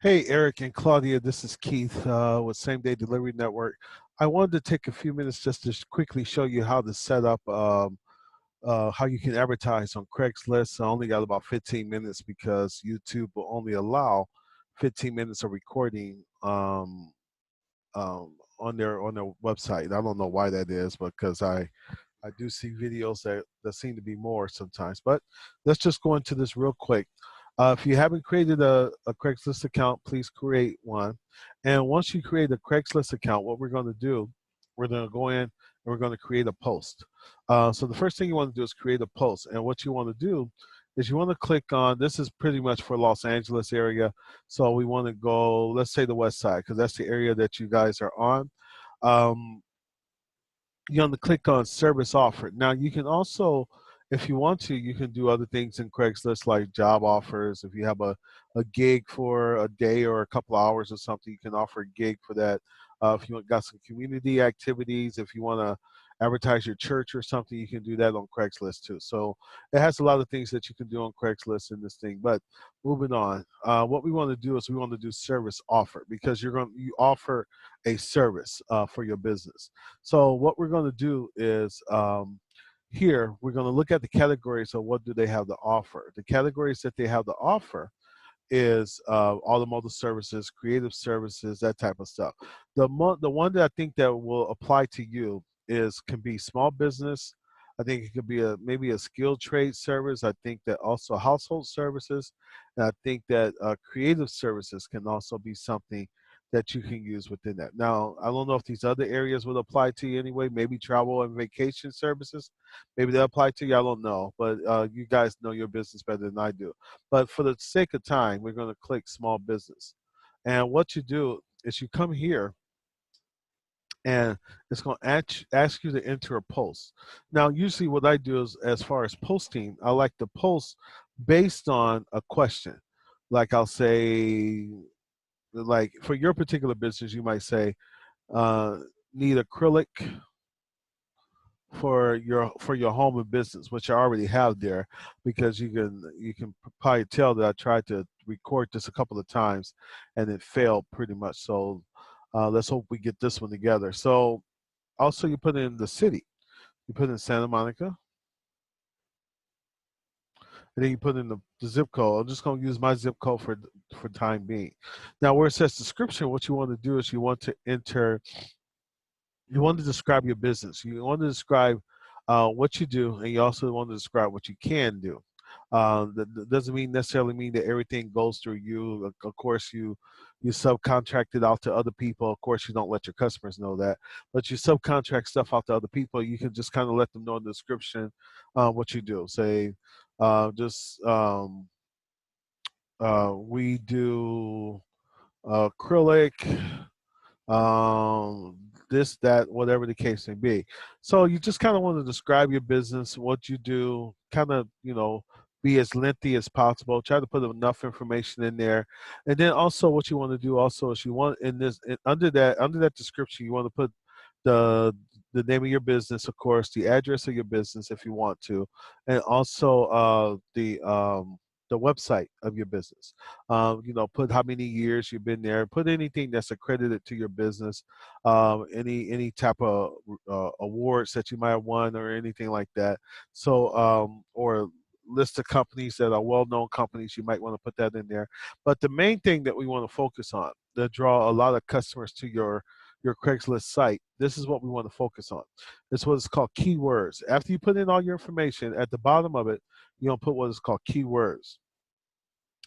Hey, Eric and Claudia, this is Keith with Same Day Delivery Network. I wanted to take a few minutes just to quickly show you how to set up, how you can advertise on Craigslist. I only got about 15 minutes because YouTube will only allow 15 minutes of recording on their website. I don't know why that is, because I do see videos that seem to be more sometimes. But let's just go into this real quick. If you haven't created a Craigslist account, please create one. And once you create a Craigslist account, what we're going to do, we're going to go in and we're going to create a post. So the first thing you want to do is create a post. And what you want to do is you want to click on, this is pretty much for Los Angeles area. So we want to go, let's say the west side, because that's the area that you guys are on. Um, you want to click on service offered. Now you can also, if you want to, you can do other things in Craigslist like job offers. If you have a gig for a day or a couple hours or something, you can offer a gig for that. If you got some community activities, if you want to advertise your church or something, you can do that on Craigslist too. So it has a lot of things that you can do on Craigslist in this thing. But moving on, what we want to do is we want to do service offer, because you offer a service for your business. So what we're going to do is here we're going to look at the categories of what do they have to offer. The categories that they have to offer is automotive services, creative services, that type of stuff. The one that I think that will apply to you is can be small business. I think it could be maybe a skilled trade service. I think that also household services, and I think that creative services can also be something that you can use within that. Now, I don't know if these other areas would apply to you anyway. Maybe travel and vacation services, maybe they apply to you. I don't know, but you guys know your business better than I do. But for the sake of time, we're going to click small business. And what you do is you come here and it's going to ask you to enter a post. Now, usually what I do is, as far as posting, I like to post based on a question. Like I'll say, like for your particular business, you might say, uh, need acrylic for your home and business, which I already have there, because you can probably tell that I tried to record this a couple of times and it failed pretty much. So let's hope we get this one together. So also you put in the city, you put in Santa Monica, and then you put in the zip code. I'm just going to use my zip code for time being. Now, where it says description, what you want to do is you want to enter, you want to describe your business. You want to describe what you do, and you also want to describe what you can do. That doesn't necessarily mean that everything goes through you. Of course, you subcontract it out to other people. Of course, you don't let your customers know that, but you subcontract stuff out to other people. You can just kind of let them know in the description what you do. Say, just we do acrylic, this, that, whatever the case may be. So you just kind of want to describe your business, what you do, kind of, be as lengthy as possible. Try to put enough information in there. And then also what you want to do also is you want under that description, you want to put the the name of your business, of course, the address of your business if you want to, and also the website of your business. Put how many years you've been there. Put anything that's accredited to your business. Any type of awards that you might have won or anything like that. So or list of companies that are well-known companies. You might want to put that in there. But the main thing that we want to focus on that draw a lot of customers to your Craigslist site. This is what we want to focus on. It's what is called keywords. After you put in all your information, at the bottom of it, you're gonna put what is called keywords.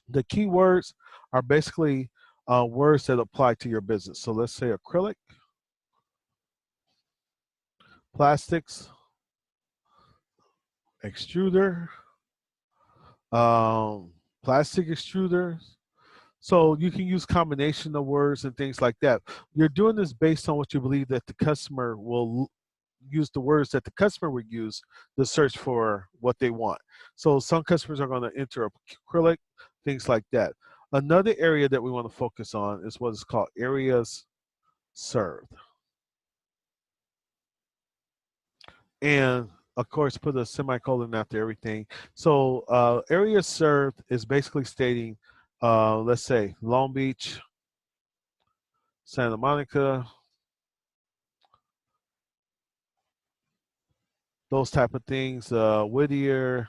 The keywords are basically words that apply to your business. So let's say acrylic, plastics, extruder, um, plastic extruders. So you can use combination of words and things like that. You're doing this based on what you believe that the customer will use, the words that the customer would use to search for what they want. So some customers are going to enter acrylic, things like that. Another area that we want to focus on is what is called areas served. And of course, put a semicolon after everything. So areas served is basically stating let's say Long Beach, Santa Monica, those type of things, Whittier,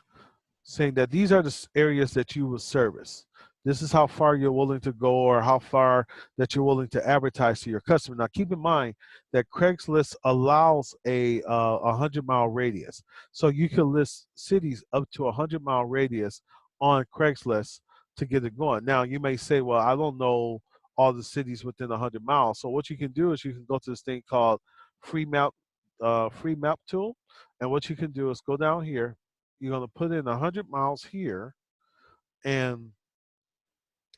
saying that these are the areas that you will service. This is how far you're willing to go or how far that you're willing to advertise to your customer. Now, keep in mind that Craigslist allows a 100-mile radius. So you can list cities up to a 100-mile radius on Craigslist to get it going. Now, you may say, well, I don't know all the cities within 100 miles. So what you can do is you can go to this thing called free map, free map tool. And what you can do is go down here, you're going to put in 100 miles here, and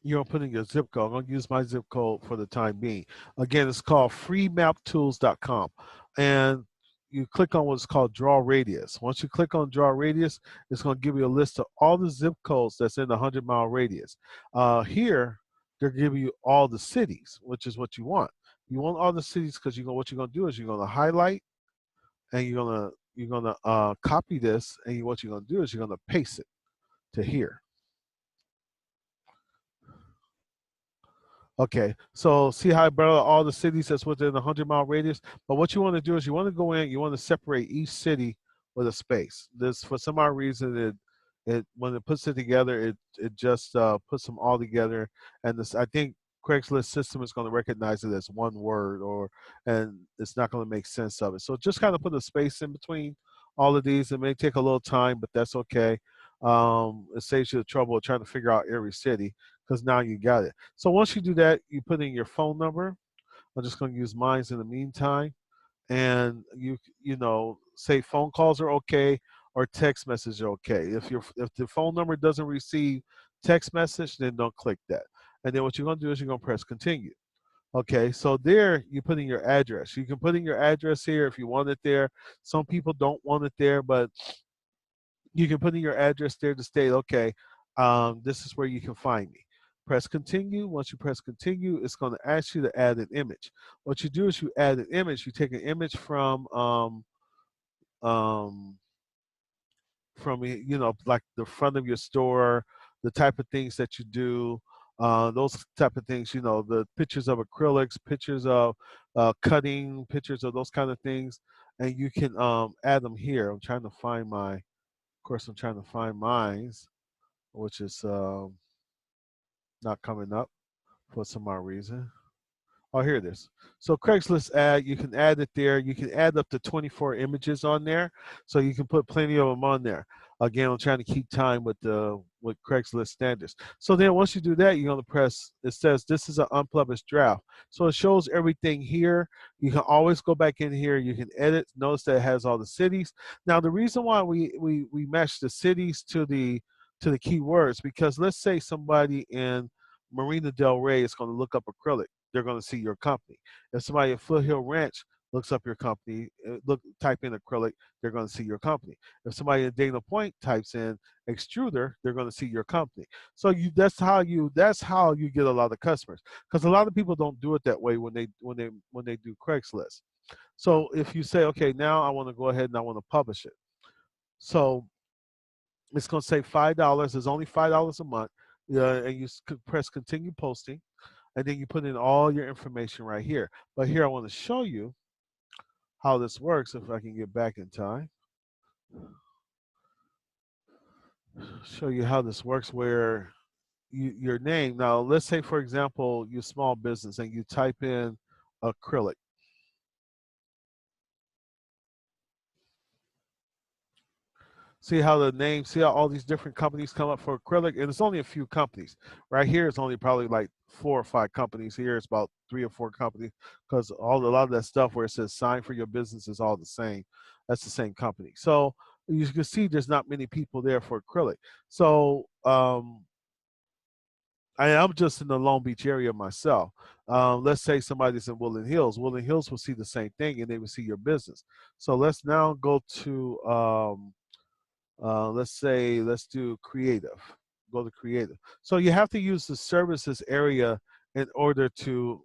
you're going to put in your zip code. I'm going to use my zip code for the time being. Again, it's called freemaptools.com. And you click on what's called draw radius. Once you click on draw radius, it's going to give you a list of all the zip codes that's in the 100-mile radius. Here, they're giving you all the cities, which is what you want. You want all the cities because what you're going to do is you're going to highlight, and you're gonna copy this, and what you're gonna do is you're gonna paste it to here. Okay, so see how I brought out all the cities that's within a 100-mile radius. But what you want to do is you want to go in, you want to separate each city with a space. This, for some odd reason, it when it puts it together, it just puts them all together. And this, I think Craigslist system is going to recognize it as one word, and it's not going to make sense of it. So just kind of put a space in between all of these. It may take a little time, but that's okay. It saves you the trouble of trying to figure out every city because now you got it. So once you do that, you put in your phone number. I'm just going to use mine in the meantime, and say phone calls are okay or text message are okay. If the phone number doesn't receive text message, then don't click that. And then what you're going to do is you're going to press continue. Okay, so there you put in your address. You can put in your address here if you want it there. Some people don't want it there, but you can put in your address there to state, okay, this is where you can find me. Press continue. Once you press continue, it's going to ask you to add an image. What you do is you add an image. You take an image um, like the front of your store, the type of things that you do, those type of things, the pictures of acrylics, pictures of cutting, pictures of those kind of things, and you can add them here. I'm trying to find mine, which is not coming up for some odd reason. Oh, here it is. So Craigslist ad, you can add it there. You can add up to 24 images on there, so you can put plenty of them on there. Again, I'm trying to keep time with Craigslist standards. So then once you do that, you're going to press, it says this is an unpublished draft. So it shows everything here. You can always go back in here. You can edit. Notice that it has all the cities. Now, the reason why we match the cities to the keywords, because let's say somebody in Marina Del Rey is going to look up acrylic, they're going to see your company. If somebody at Foothill Ranch looks up your company, type in acrylic, they're going to see your company. If somebody in Dana Point types in extruder, they're going to see your company. So that's how you get a lot of customers, because a lot of people don't do it that way when they do Craigslist. So if you say, okay, now I want to go ahead and I want to publish it. So it's going to say $5. It's only $5 a month. And you press continue posting, and then you put in all your information right here. But here I want to show you how this works, if I can get back in time. Show you how this works, where your name, now let's say for example you're small business and you type in acrylic. See how the name, see how all these different companies come up for acrylic, and it's only a few companies. Right here it's only probably like 4 or 5 companies. Here it's about 3 or 4 companies, because a lot of that stuff where it says sign for your business is all the same. That's the same company. So you can see there's not many people there for acrylic. So I'm just in the Long Beach area myself. Let's say somebody's in Woodland Hills. Woodland Hills will see the same thing, and they will see your business. So let's now go to let's do creative. Go to creative. So you have to use the services area in order to,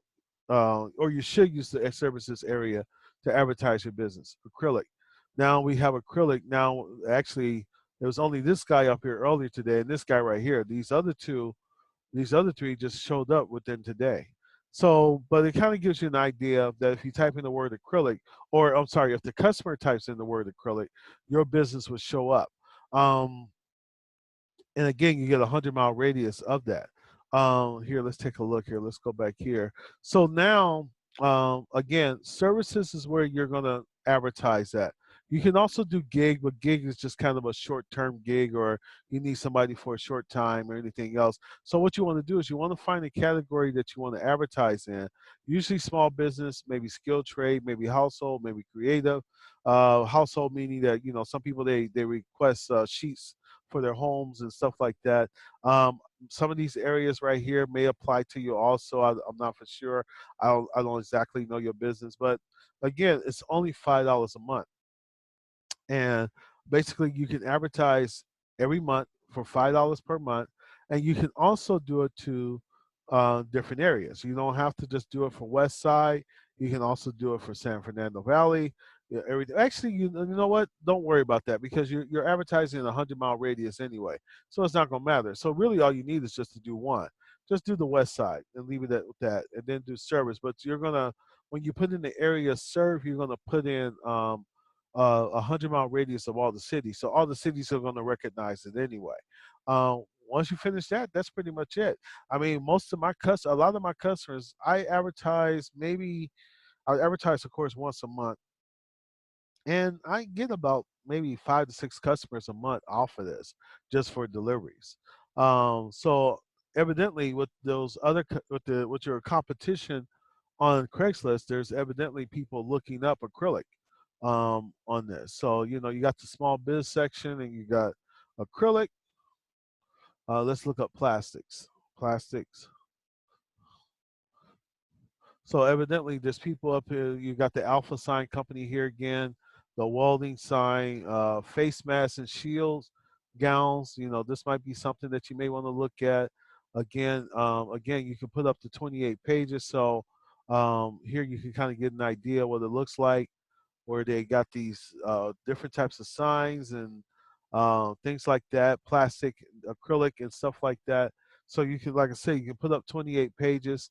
or you should use the services area to advertise your business. Acrylic. Now we have acrylic. Now, actually, there was only this guy up here earlier today, and this guy right here. These other two These other three just showed up within today. So, but it kind of gives you an idea that if you type in the word acrylic, or I'm sorry, if the customer types in the word acrylic, your business would show up. Um, and again, you get a 100-mile radius of that. Here, let's take a look here. Let's go back here. So now, again, services is where you're going to advertise at. You can also do gig, but gig is just kind of a short-term gig, or you need somebody for a short time or anything else. So what you want to do is you want to find a category that you want to advertise in. Usually small business, maybe skilled trade, maybe household, maybe creative. Household meaning that some people they request sheets for their homes and stuff like that. Some of these areas right here may apply to you also. I'm not for sure. I don't exactly know your business, but again, it's only $5 a month, and basically you can advertise every month for $5 per month, and you can also do it to different areas. You don't have to just do it for West Side. You can also do it for San Fernando Valley. Yeah, everything. Actually, you know what? Don't worry about that because you're advertising in a 100-mile radius anyway, so it's not going to matter. So really, all you need is just to do one. Just do the West Side and leave it at that, and then do service. But you're gonna when you put in the area serve, you're gonna put in 100-mile radius of all the cities. So all the cities are going to recognize it anyway. Once you finish that, that's pretty much it. I mean, a lot of my customers, I advertise, of course, once a month, and I get about maybe 5 to 6 customers a month off of this just for deliveries. So evidently, with those other with your competition on Craigslist, there's evidently people looking up acrylic on this. So you got the small biz section and you got acrylic. Let's look up plastics. Plastics. So evidently, there's people up here. You got the Alpha Sign Company here again, the welding sign, face masks and shields, gowns. This might be something that you may want to look at. Again, you can put up to 28 pages. So here you can kind of get an idea what it looks like, where they got these different types of signs and things like that, plastic, acrylic, and stuff like that. So you can, like I say, you can put up 28 pages.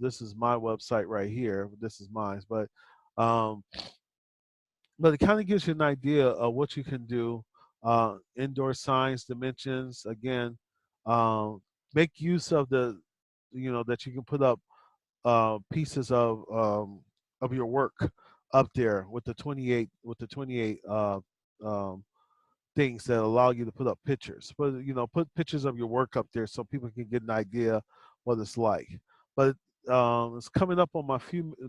This is my website right here. This is mine, um, but it kind of gives you an idea of what you can do. Indoor signs, dimensions. Again, um, make use of that you can put up pieces of your work up there with the 28 um, things that allow you to put up pictures. But put pictures of your work up there so people can get an idea what it's like. But it's coming up on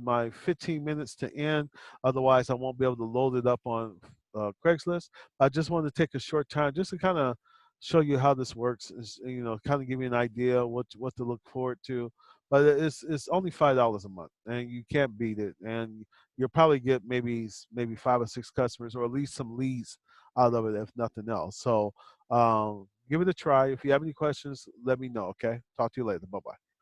my 15 minutes to end. Otherwise, I won't be able to load it up on Craigslist. I just wanted to take a short time just to kind of show you how this works. Kind of give you an idea what to look forward to. But it's only $5 a month, and you can't beat it. And you'll probably get maybe 5 or 6 customers, or at least some leads out of it, if nothing else. So give it a try. If you have any questions, let me know. Okay. Talk to you later. Bye bye.